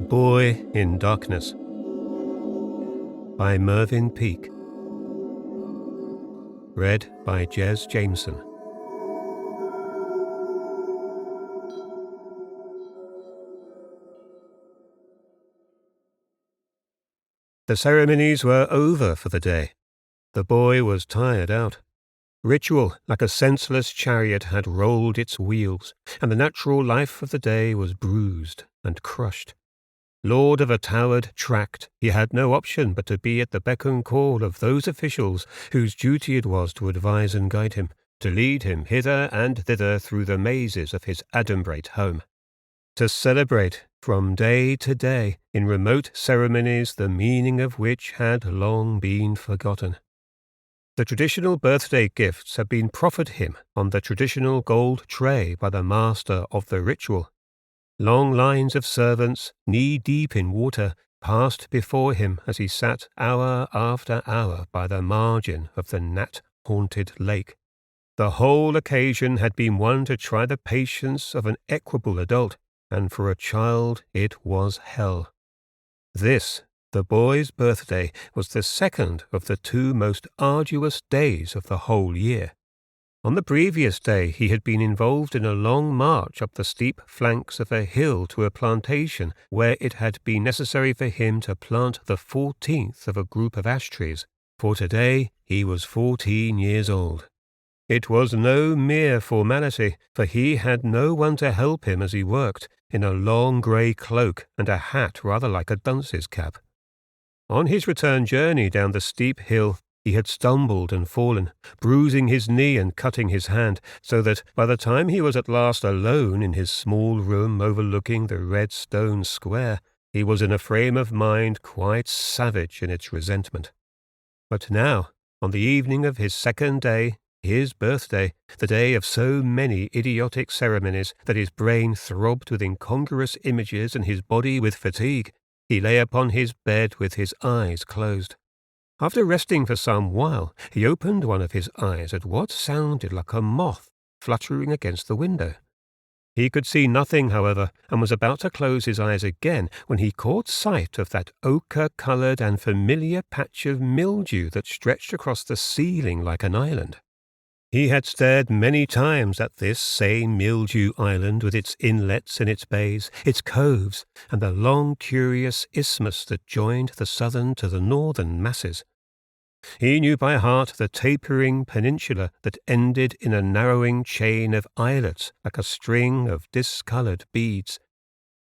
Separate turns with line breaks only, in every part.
The Boy in Darkness by MERVYN PEAKE. Read by Jez Jameson. The ceremonies were over for the day. The boy was tired out. Ritual, like a senseless chariot, had rolled its wheels, and the natural life of the day was bruised and crushed. Lord of a towered tract, he had no option but to be at the beck and call of those officials whose duty it was to advise and guide him, to lead him hither and thither through the mazes of his adumbrate home. To celebrate, from day to day, in remote ceremonies the meaning of which had long been forgotten. The traditional birthday gifts had been proffered him on the traditional gold tray by the master of the ritual. Long lines of servants, knee-deep in water, passed before him as he sat hour after hour by the margin of the gnat-haunted lake. The whole occasion had been one to try the patience of an equable adult, and for a child it was hell. This, the boy's birthday, was the second of the two most arduous days of the whole year. On the previous day he had been involved in a long march up the steep flanks of a hill to a plantation where it had been necessary for him to plant the 14th of a group of ash trees, for today he was 14 years old. It was no mere formality, for he had no one to help him as he worked, in a long grey cloak and a hat rather like a dunce's cap. On his return journey down the steep hill, he had stumbled and fallen, bruising his knee and cutting his hand, so that by the time he was at last alone in his small room overlooking the red stone square, he was in a frame of mind quite savage in its resentment. But now, on the evening of his second day, his birthday, the day of so many idiotic ceremonies that his brain throbbed with incongruous images and his body with fatigue, he lay upon his bed with his eyes closed. After resting for some while, he opened one of his eyes at what sounded like a moth fluttering against the window. He could see nothing, however, and was about to close his eyes again when he caught sight of that ochre-coloured and familiar patch of mildew that stretched across the ceiling like an island. He had stared many times at this same mildew island with its inlets and its bays, its coves, and the long curious isthmus that joined the southern to the northern masses. He knew by heart the tapering peninsula that ended in a narrowing chain of islets like a string of discoloured beads.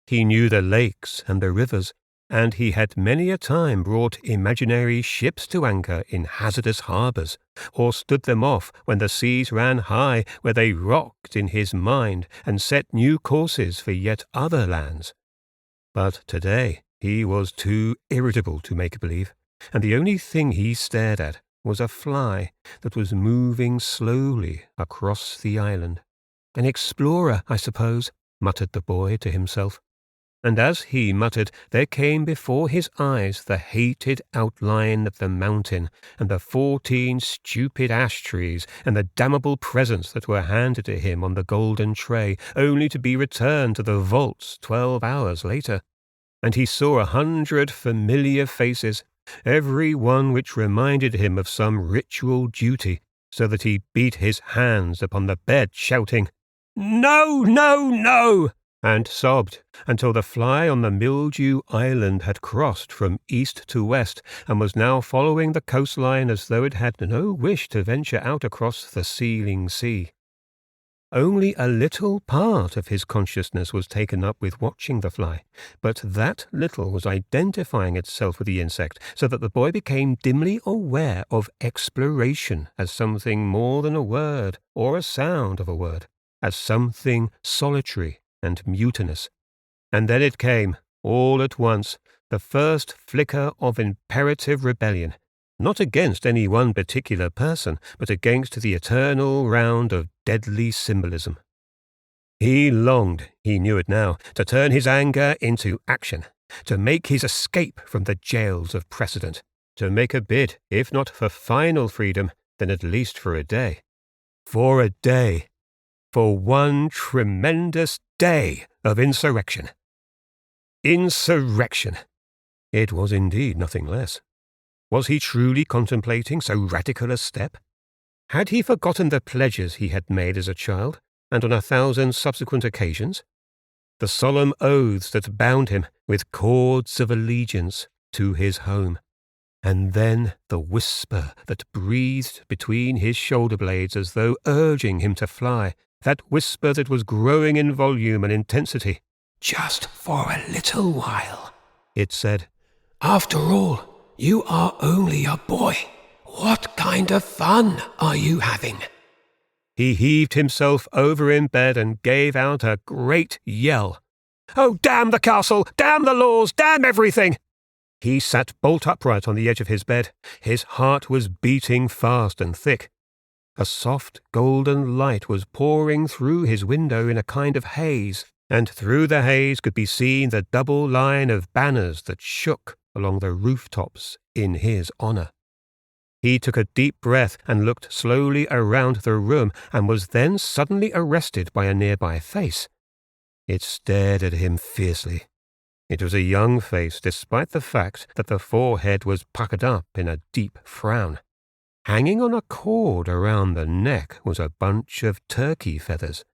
He knew the lakes and the rivers, and he had many a time brought imaginary ships to anchor in hazardous harbours, or stood them off when the seas ran high, where they rocked in his mind and set new courses for yet other lands. But today he was too irritable to make believe, and the only thing he stared at was a fly that was moving slowly across the island. "An explorer, I suppose," muttered the boy to himself. And as he muttered, there came before his eyes the hated outline of the mountain, and the 14 stupid ash trees, and the damnable presents that were handed to him on the golden tray, only to be returned to the vaults 12 hours later. And he saw 100 familiar faces, every one which reminded him of some ritual duty, so that he beat his hands upon the bed, shouting, "No, no, no!" and sobbed until the fly on the mildew island had crossed from east to west and was now following the coastline as though it had no wish to venture out across the seething sea. Only a little part of his consciousness was taken up with watching the fly, but that little was identifying itself with the insect, so that the boy became dimly aware of exploration as something more than a word or a sound of a word, as something solitary and mutinous. And then it came, all at once, the first flicker of imperative rebellion, not against any one particular person, but against the eternal round of deadly symbolism. He longed, he knew it now, to turn his anger into action, to make his escape from the jails of precedent, to make a bid, if not for final freedom, then at least for a day. For a day. For one tremendous day of insurrection. Insurrection! It was indeed nothing less. Was he truly contemplating so radical a step? Had he forgotten the pledges he had made as a child, and on 1,000 subsequent occasions? The solemn oaths that bound him with cords of allegiance to his home. And then the whisper that breathed between his shoulder blades as though urging him to fly, that whisper that was growing in volume and intensity. "Just for a little while," it said. "After all, you are only a boy. What kind of fun are you having?" He heaved himself over in bed and gave out a great yell. "Oh, damn the castle! Damn the laws! Damn everything!" He sat bolt upright on the edge of his bed. His heart was beating fast and thick. A soft golden light was pouring through his window in a kind of haze, and through the haze could be seen the double line of banners that shook along the rooftops in his honour. He took a deep breath and looked slowly around the room, and was then suddenly arrested by a nearby face. It stared at him fiercely. It was a young face, despite the fact that the forehead was puckered up in a deep frown. Hanging on a cord around the neck was a bunch of turkey feathers.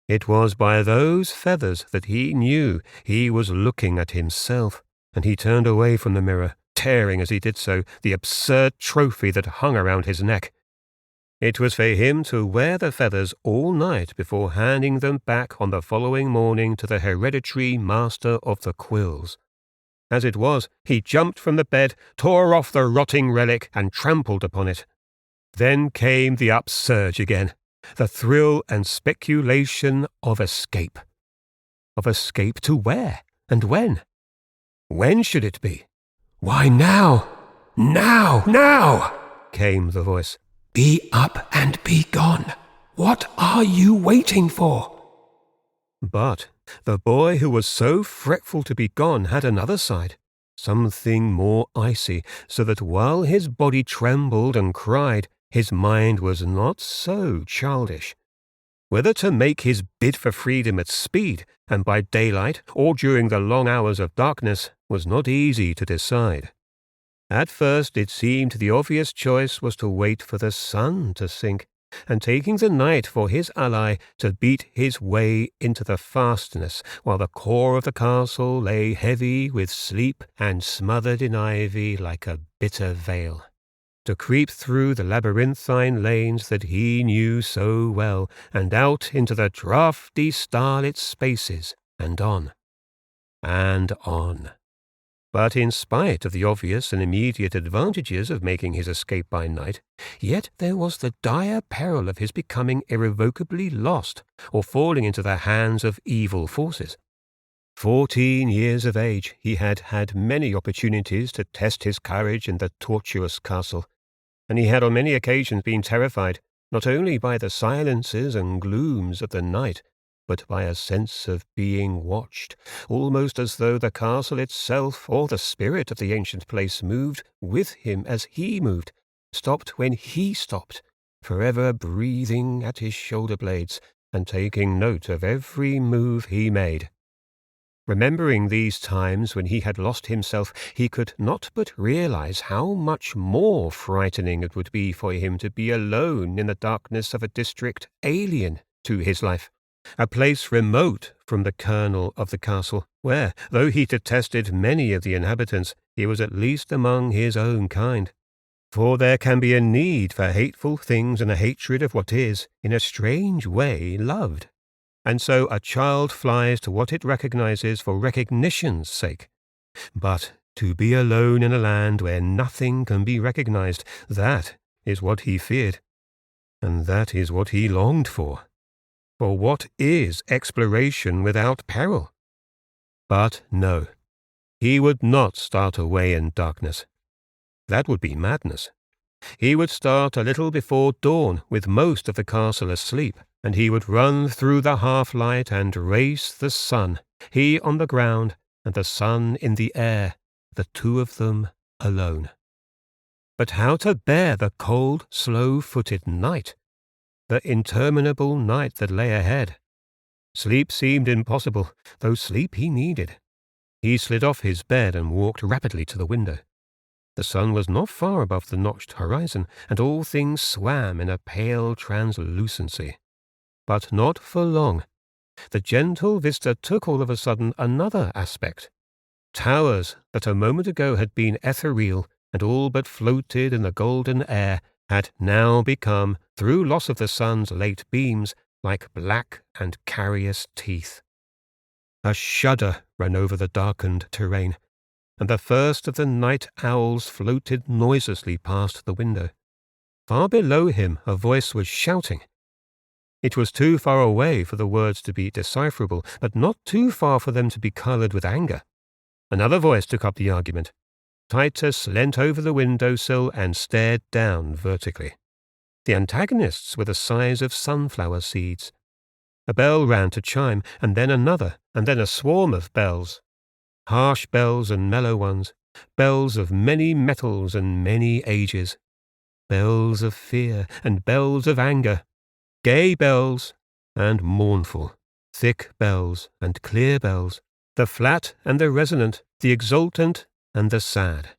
It was by those feathers that he knew he was looking at himself, and he turned away from the mirror, tearing as he did so the absurd trophy that hung around his neck. It was for him to wear the feathers all night before handing them back on the following morning to the hereditary master of the quills. As it was, he jumped from the bed, tore off the rotting relic, and trampled upon it. Then came the upsurge again, the thrill and speculation of escape. Of escape to where, and when? When should it be? "Why, now! Now! Now!" came the voice. "Be up and be gone. What are you waiting for?" But the boy who was so fretful to be gone had another side, something more icy, so that while his body trembled and cried, his mind was not so childish. Whether to make his bid for freedom at speed, and by daylight, or during the long hours of darkness, was not easy to decide. At first it seemed the obvious choice was to wait for the sun to sink, and taking the night for his ally, to beat his way into the fastness, while the core of the castle lay heavy with sleep and smothered in ivy like a bitter veil. To creep through the labyrinthine lanes that he knew so well, and out into the draughty starlit spaces, and on. And on. But in spite of the obvious and immediate advantages of making his escape by night, yet there was the dire peril of his becoming irrevocably lost, or falling into the hands of evil forces. 14 years of age, he had had many opportunities to test his courage in the tortuous castle, and he had on many occasions been terrified, not only by the silences and glooms of the night, but by a sense of being watched, almost as though the castle itself or the spirit of the ancient place moved with him as he moved, stopped when he stopped, forever breathing at his shoulder blades and taking note of every move he made. Remembering these times when he had lost himself, he could not but realize how much more frightening it would be for him to be alone in the darkness of a district alien to his life, a place remote from the kernel of the castle, where, though he detested many of the inhabitants, he was at least among his own kind. For there can be a need for hateful things and a hatred of what is, in a strange way, loved. And so a child flies to what it recognizes for recognition's sake. But to be alone in a land where nothing can be recognized, that is what he feared. And that is what he longed for. For what is exploration without peril? But no, he would not start away in darkness. That would be madness. He would start a little before dawn, with most of the castle asleep, and he would run through the half-light and race the sun, he on the ground and the sun in the air, the two of them alone. But how to bear the cold, slow-footed night? The interminable night that lay ahead. Sleep seemed impossible, though sleep he needed. He slid off his bed and walked rapidly to the window. The sun was not far above the notched horizon, and all things swam in a pale translucency. But not for long. The gentle vista took all of a sudden another aspect. Towers that a moment ago had been ethereal and all but floated in the golden air had now become, through loss of the sun's late beams, like black and carious teeth. A shudder ran over the darkened terrain, and the first of the night owls floated noiselessly past the window. Far below him a voice was shouting. It was too far away for the words to be decipherable, but not too far for them to be coloured with anger. Another voice took up the argument. Titus leant over the window-sill and stared down vertically. The antagonists were the size of sunflower seeds. A bell ran to chime, and then another, and then a swarm of bells. Harsh bells and mellow ones, bells of many metals and many ages. Bells of fear and bells of anger. Gay bells and mournful. Thick bells and clear bells. The flat and the resonant, the exultant and the sad.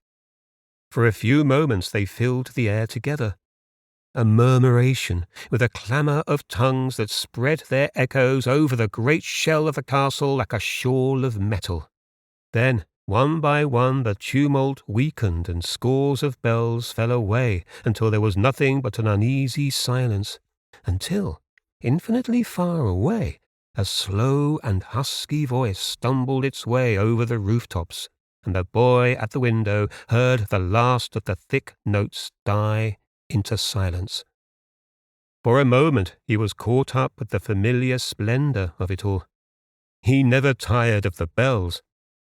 For a few moments they filled the air together. A murmuration, with a clamour of tongues that spread their echoes over the great shell of the castle like a shawl of metal. Then, one by one, the tumult weakened and scores of bells fell away until there was nothing but an uneasy silence, until, infinitely far away, a slow and husky voice stumbled its way over the rooftops, and the boy at the window heard the last of the thick notes die into silence. For a moment he was caught up with the familiar splendour of it all. He never tired of the bells.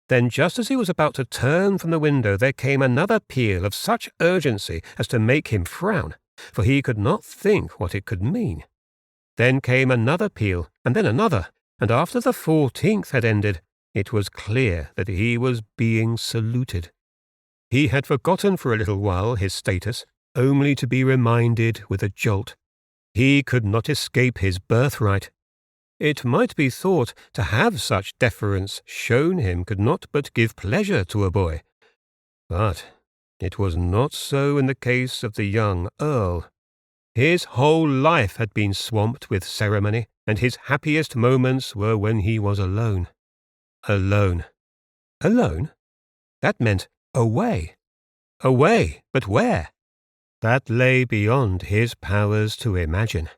Then, just as he was about to turn from the window, there came another peal of such urgency as to make him frown, for he could not think what it could mean. Then came another peal, and then another, and after the 14th had ended, it was clear that he was being saluted. He had forgotten for a little while his status, only to be reminded with a jolt. He could not escape his birthright. It might be thought to have such deference shown him could not but give pleasure to a boy. But it was not so in the case of the young Earl. His whole life had been swamped with ceremony, and his happiest moments were when he was alone. Alone. Alone? That meant away. Away, but where? That lay beyond his powers to imagine.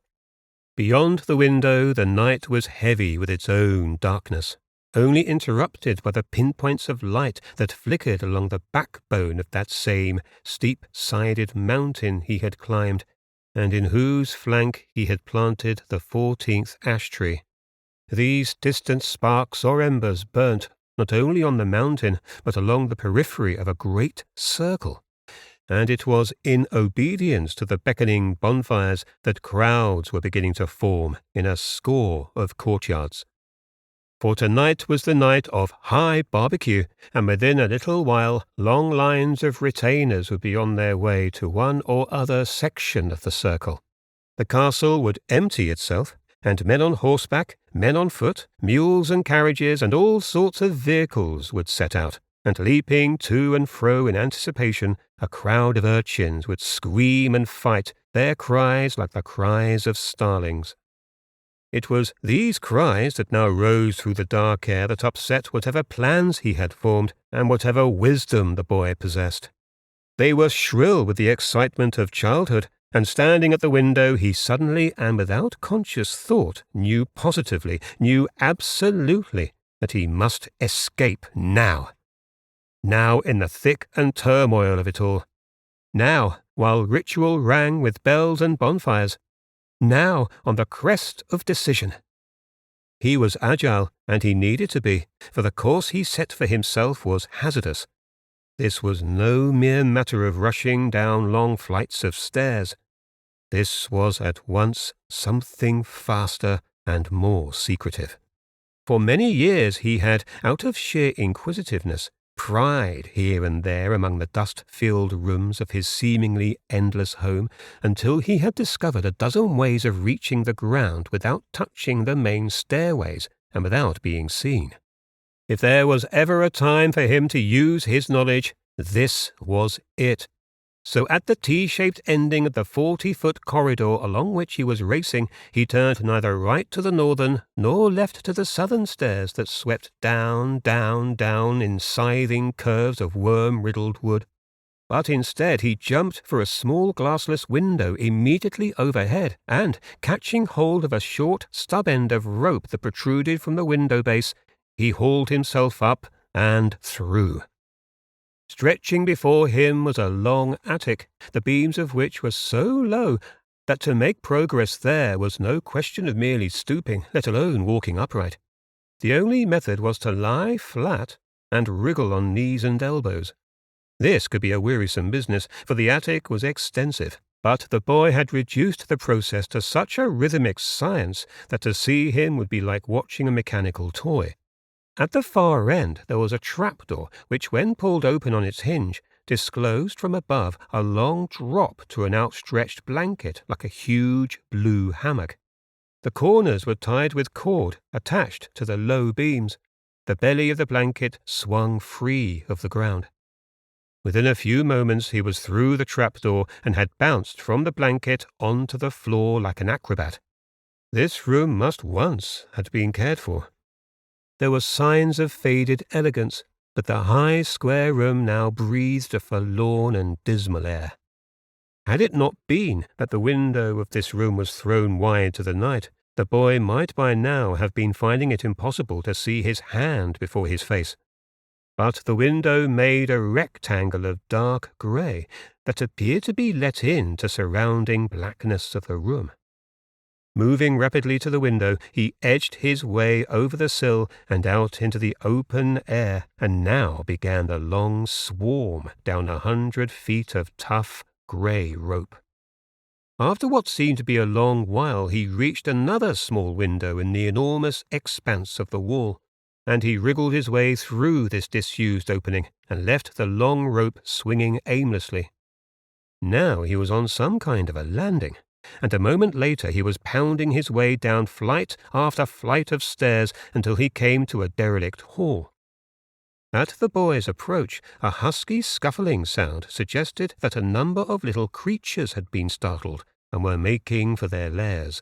Beyond the window the night was heavy with its own darkness, only interrupted by the pinpoints of light that flickered along the backbone of that same steep-sided mountain he had climbed, and in whose flank he had planted the 14th ash-tree. These distant sparks or embers burnt not only on the mountain, but along the periphery of a great circle, and it was in obedience to the beckoning bonfires that crowds were beginning to form in a score of courtyards. For tonight was the night of high barbecue, and within a little while long lines of retainers would be on their way to one or other section of the circle. The castle would empty itself, and men on horseback, men on foot, mules and carriages, and all sorts of vehicles would set out, and leaping to and fro in anticipation, a crowd of urchins would scream and fight, their cries like the cries of starlings. It was these cries that now rose through the dark air that upset whatever plans he had formed and whatever wisdom the boy possessed. They were shrill with the excitement of childhood, and standing at the window he suddenly and without conscious thought knew positively, knew absolutely, that he must escape now. Now in the thick and turmoil of it all. Now, while ritual rang with bells and bonfires. Now on the crest of decision. He was agile, and he needed to be, for the course he set for himself was hazardous. This was no mere matter of rushing down long flights of stairs. This was at once something faster and more secretive. For many years he had, out of sheer inquisitiveness, pried here and there among the dust-filled rooms of his seemingly endless home until he had discovered a dozen ways of reaching the ground without touching the main stairways and without being seen. If there was ever a time for him to use his knowledge, this was it. So at the T-shaped ending of the 40-foot corridor along which he was racing, he turned neither right to the northern nor left to the southern stairs that swept down, down, down in scything curves of worm-riddled wood. But instead he jumped for a small glassless window immediately overhead, and, catching hold of a short stub end of rope that protruded from the window base, he hauled himself up and through. Stretching before him was a long attic, the beams of which were so low that to make progress there was no question of merely stooping, let alone walking upright. The only method was to lie flat and wriggle on knees and elbows. This could be a wearisome business, for the attic was extensive, but the boy had reduced the process to such a rhythmic science that to see him would be like watching a mechanical toy. At the far end there was a trapdoor which, when pulled open on its hinge, disclosed from above a long drop to an outstretched blanket like a huge blue hammock. The corners were tied with cord attached to the low beams. The belly of the blanket swung free of the ground. Within a few moments he was through the trapdoor and had bounced from the blanket onto the floor like an acrobat. This room must once have been cared for. There were signs of faded elegance, but the high square room now breathed a forlorn and dismal air. Had it not been that the window of this room was thrown wide to the night, the boy might by now have been finding it impossible to see his hand before his face. But the window made a rectangle of dark grey that appeared to be let into surrounding blackness of the room. Moving rapidly to the window, he edged his way over the sill and out into the open air, and now began the long swarm down 100 feet of tough, grey rope. After what seemed to be a long while, he reached another small window in the enormous expanse of the wall, and he wriggled his way through this disused opening and left the long rope swinging aimlessly. Now he was on some kind of a landing, and a moment later he was pounding his way down flight after flight of stairs until he came to a derelict hall. At the boy's approach, a husky scuffling sound suggested that a number of little creatures had been startled and were making for their lairs.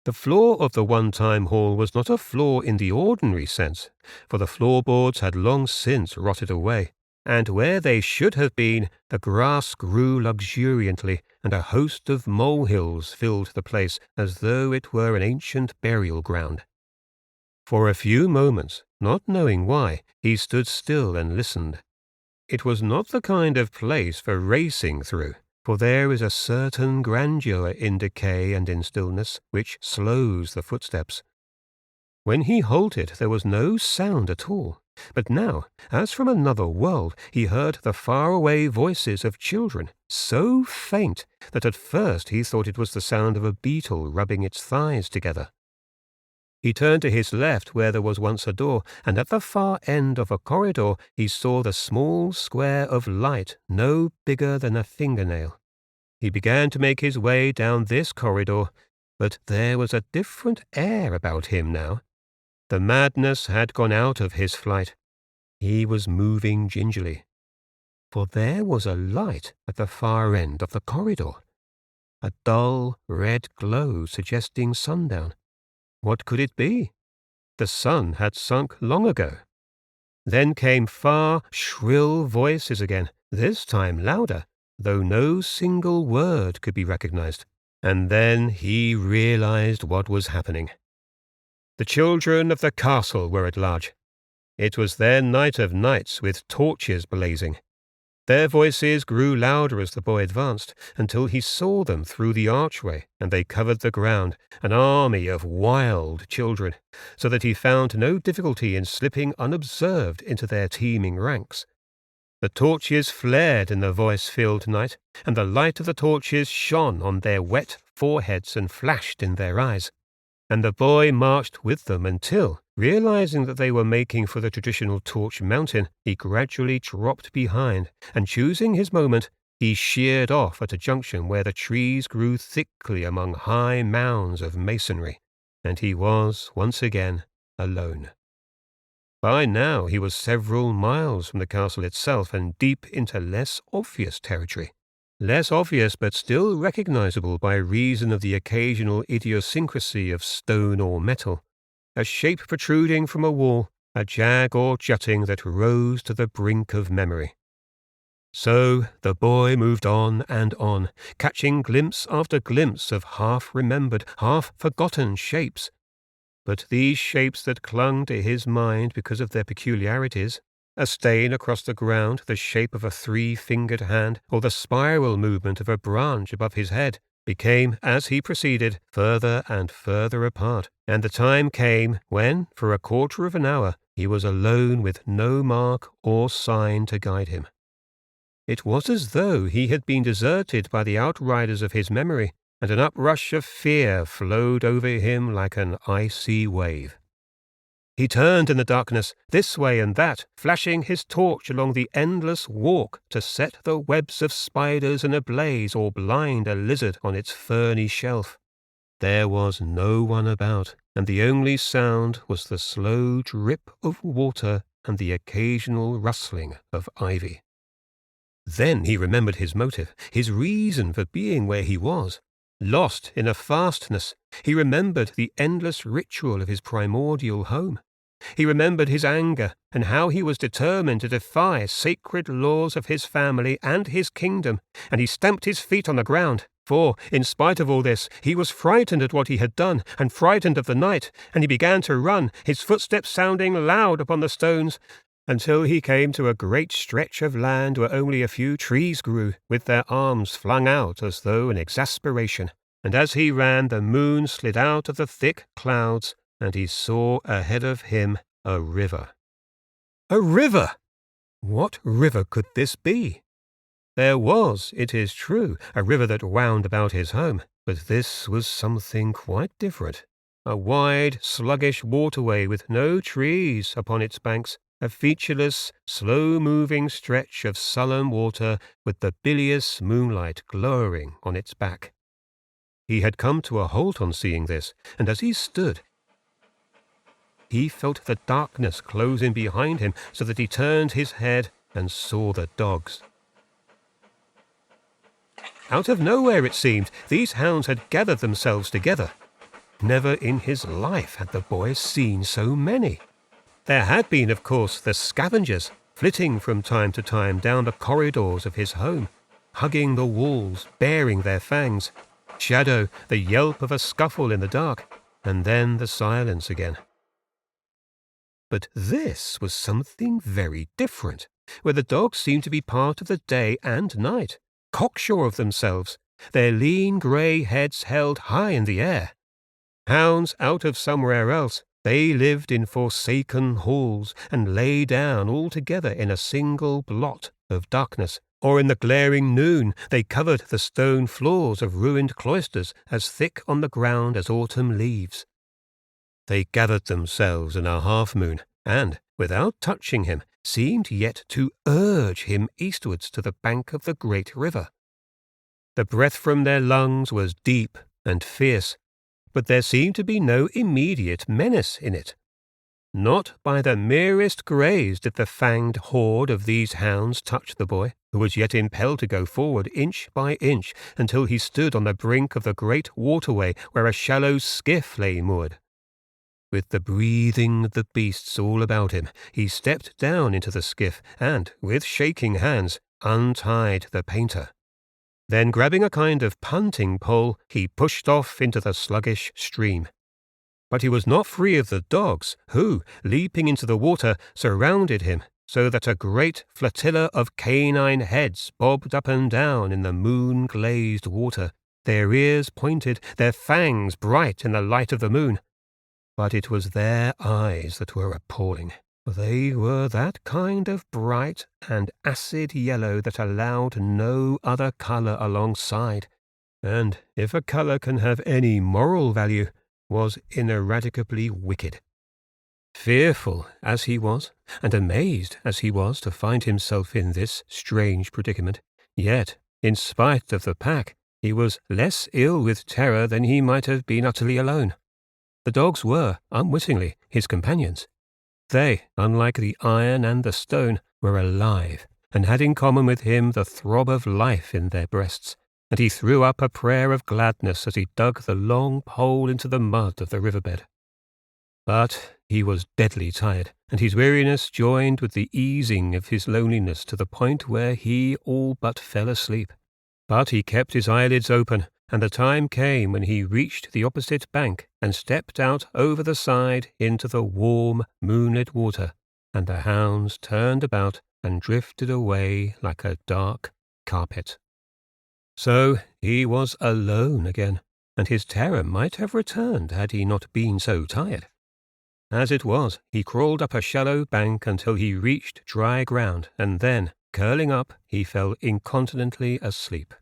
The floor of the one-time hall was not a floor in the ordinary sense, for the floorboards had long since rotted away, and where they should have been, the grass grew luxuriantly, and a host of molehills filled the place as though it were an ancient burial ground. For a few moments, not knowing why, he stood still and listened. It was not the kind of place for racing through, for there is a certain grandeur in decay and in stillness which slows the footsteps. When he halted, there was no sound at all. But now, as from another world, he heard the far-away voices of children, so faint that at first he thought it was the sound of a beetle rubbing its thighs together. He turned to his left where there was once a door, and at the far end of a corridor he saw the small square of light no bigger than a fingernail. He began to make his way down this corridor, but there was a different air about him now. The madness had gone out of his flight. He was moving gingerly, for there was a light at the far end of the corridor, a dull red glow suggesting sundown. What could it be? The sun had sunk long ago. Then came far, shrill voices again, this time louder, though no single word could be recognized. And then he realized what was happening. The children of the castle were at large. It was their night of nights, with torches blazing. Their voices grew louder as the boy advanced, until he saw them through the archway, and they covered the ground, an army of wild children, so that he found no difficulty in slipping unobserved into their teeming ranks. The torches flared in the voice-filled night, and the light of the torches shone on their wet foreheads and flashed in their eyes. And the boy marched with them until, realizing that they were making for the traditional torch mountain, he gradually dropped behind, and choosing his moment, he sheered off at a junction where the trees grew thickly among high mounds of masonry, and he was, once again, alone. By now he was several miles from the castle itself and deep into less obvious territory. Less obvious but still recognizable by reason of the occasional idiosyncrasy of stone or metal, a shape protruding from a wall, a jag or jutting that rose to the brink of memory. So the boy moved on, catching glimpse after glimpse of half-remembered, half-forgotten shapes. But these shapes that clung to his mind because of their peculiarities, a stain across the ground the shape of a three-fingered hand, or the spiral movement of a branch above his head, became, as he proceeded, further and further apart, and the time came when, for a quarter of an hour, he was alone with no mark or sign to guide him. It was as though he had been deserted by the outriders of his memory, and an uprush of fear flowed over him like an icy wave. He turned in the darkness, this way and that, flashing his torch along the endless walk to set the webs of spiders in a blaze or blind a lizard on its ferny shelf. There was no one about, and the only sound was the slow drip of water and the occasional rustling of ivy. Then he remembered his motive, his reason for being where he was. Lost in a fastness, he remembered the endless ritual of his primordial home. He remembered his anger, and how he was determined to defy sacred laws of his family and his kingdom, and he stamped his feet on the ground, for, in spite of all this, he was frightened at what he had done, and frightened of the night, and he began to run, his footsteps sounding loud upon the stones, until he came to a great stretch of land where only a few trees grew, with their arms flung out as though in exasperation. And as he ran, the moon slid out of the thick clouds, and he saw ahead of him a river. A river! What river could this be? There was, it is true, a river that wound about his home, but this was something quite different. A wide, sluggish waterway with no trees upon its banks, a featureless, slow-moving stretch of sullen water with the bilious moonlight glowering on its back. He had come to a halt on seeing this, and as he stood, he felt the darkness close in behind him, so that he turned his head and saw the dogs. Out of nowhere, it seemed, these hounds had gathered themselves together. Never in his life had the boy seen so many. There had been, of course, the scavengers, flitting from time to time down the corridors of his home, hugging the walls, baring their fangs. Shadow, the yelp of a scuffle in the dark, and then the silence again. But this was something very different, where the dogs seemed to be part of the day and night, cocksure of themselves, their lean grey heads held high in the air. Hounds out of somewhere else, they lived in forsaken halls and lay down all together in a single blot of darkness, or in the glaring noon they covered the stone floors of ruined cloisters as thick on the ground as autumn leaves. They gathered themselves in a half-moon, and, without touching him, seemed yet to urge him eastwards to the bank of the great river. The breath from their lungs was deep and fierce, but there seemed to be no immediate menace in it. Not by the merest graze did the fanged horde of these hounds touch the boy, who was yet impelled to go forward inch by inch until he stood on the brink of the great waterway where a shallow skiff lay moored. With the breathing of the beasts all about him, he stepped down into the skiff and, with shaking hands, untied the painter. Then, grabbing a kind of punting pole, he pushed off into the sluggish stream. But he was not free of the dogs, who, leaping into the water, surrounded him, so that a great flotilla of canine heads bobbed up and down in the moon-glazed water, their ears pointed, their fangs bright in the light of the moon. But it was their eyes that were appalling. They were that kind of bright and acid yellow that allowed no other colour alongside, and, if a colour can have any moral value, was ineradicably wicked. Fearful as he was, and amazed as he was to find himself in this strange predicament, yet, in spite of the pack, he was less ill with terror than he might have been utterly alone. The dogs were, unwittingly, his companions. They, unlike the iron and the stone, were alive, and had in common with him the throb of life in their breasts, and he threw up a prayer of gladness as he dug the long pole into the mud of the riverbed. But he was deadly tired, and his weariness joined with the easing of his loneliness to the point where he all but fell asleep. But he kept his eyelids open, and the time came when he reached the opposite bank and stepped out over the side into the warm, moonlit water, and the hounds turned about and drifted away like a dark carpet. So he was alone again, and his terror might have returned had he not been so tired. As it was, he crawled up a shallow bank until he reached dry ground, and then, curling up, he fell incontinently asleep.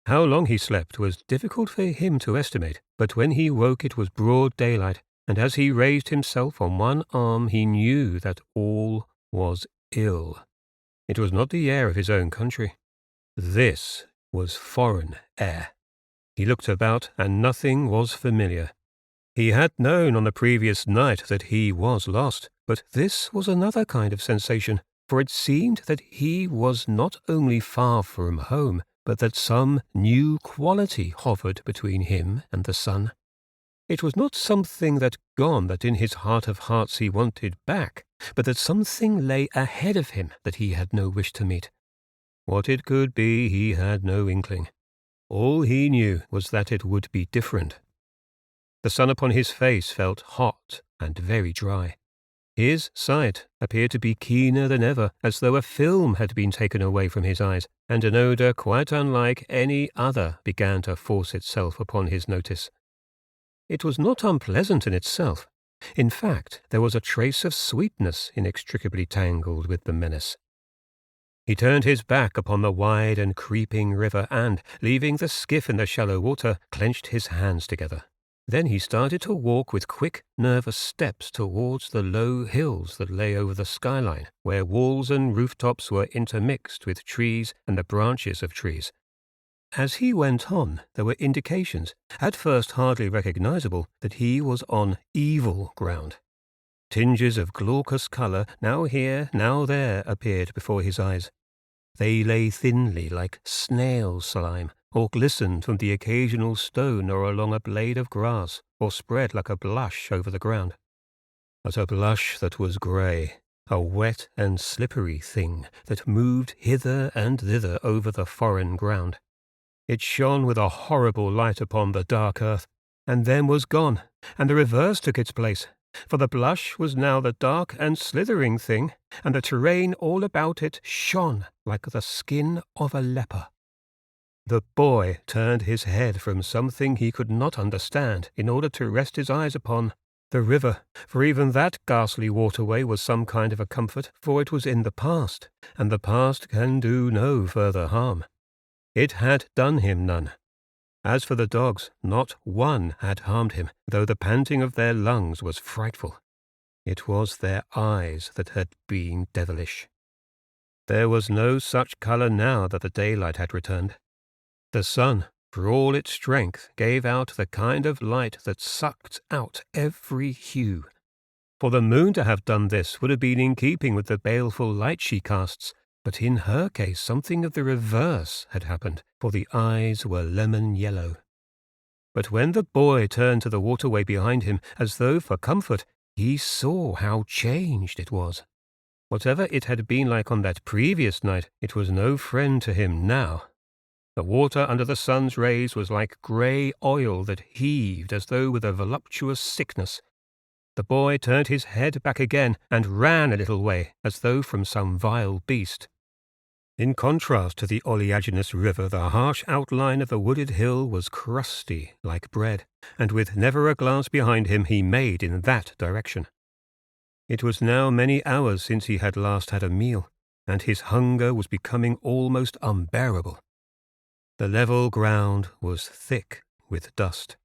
How long he slept was difficult for him to estimate, but when he woke it was broad daylight, and as he raised himself on one arm he knew that all was ill. It was not the air of his own country. This was foreign air. He looked about, and nothing was familiar. He had known on the previous night that he was lost, but this was another kind of sensation, for it seemed that he was not only far from home, but that some new quality hovered between him and the sun. It was not something that gone that in his heart of hearts he wanted back, but that something lay ahead of him that he had no wish to meet. What it could be he had no inkling. All he knew was that it would be different. The sun upon his face felt hot and very dry. His sight appeared to be keener than ever, as though a film had been taken away from his eyes, and an odour quite unlike any other began to force itself upon his notice. It was not unpleasant in itself. In fact, there was a trace of sweetness inextricably tangled with the menace. He turned his back upon the wide and creeping river and, leaving the skiff in the shallow water, clenched his hands together. Then he started to walk with quick, nervous steps towards the low hills that lay over the skyline, where walls and rooftops were intermixed with trees and the branches of trees. As he went on, there were indications, at first hardly recognizable, that he was on evil ground. Tinges of glaucous colour, now here, now there, appeared before his eyes. They lay thinly like snail slime, or glistened from the occasional stone or along a blade of grass, or spread like a blush over the ground. But a blush that was grey, a wet and slippery thing that moved hither and thither over the foreign ground. It shone with a horrible light upon the dark earth, and then was gone, and the reverse took its place, for the blush was now the dark and slithering thing, and the terrain all about it shone like the skin of a leper. The boy turned his head from something he could not understand in order to rest his eyes upon the river, for even that ghastly waterway was some kind of a comfort, for it was in the past, and the past can do no further harm. It had done him none. As for the dogs, not one had harmed him, though the panting of their lungs was frightful. It was their eyes that had been devilish. There was no such colour now that the daylight had returned. The sun, for all its strength, gave out the kind of light that sucked out every hue. For the moon to have done this would have been in keeping with the baleful light she casts, but in her case something of the reverse had happened, for the eyes were lemon yellow. But when the boy turned to the waterway behind him, as though for comfort, he saw how changed it was. Whatever it had been like on that previous night, it was no friend to him now. The water under the sun's rays was like grey oil that heaved as though with a voluptuous sickness. The boy turned his head back again and ran a little way, as though from some vile beast. In contrast to the oleaginous river, the harsh outline of the wooded hill was crusty like bread, and with never a glance behind him he made in that direction. It was now many hours since he had last had a meal, and his hunger was becoming almost unbearable. The level ground was thick with dust.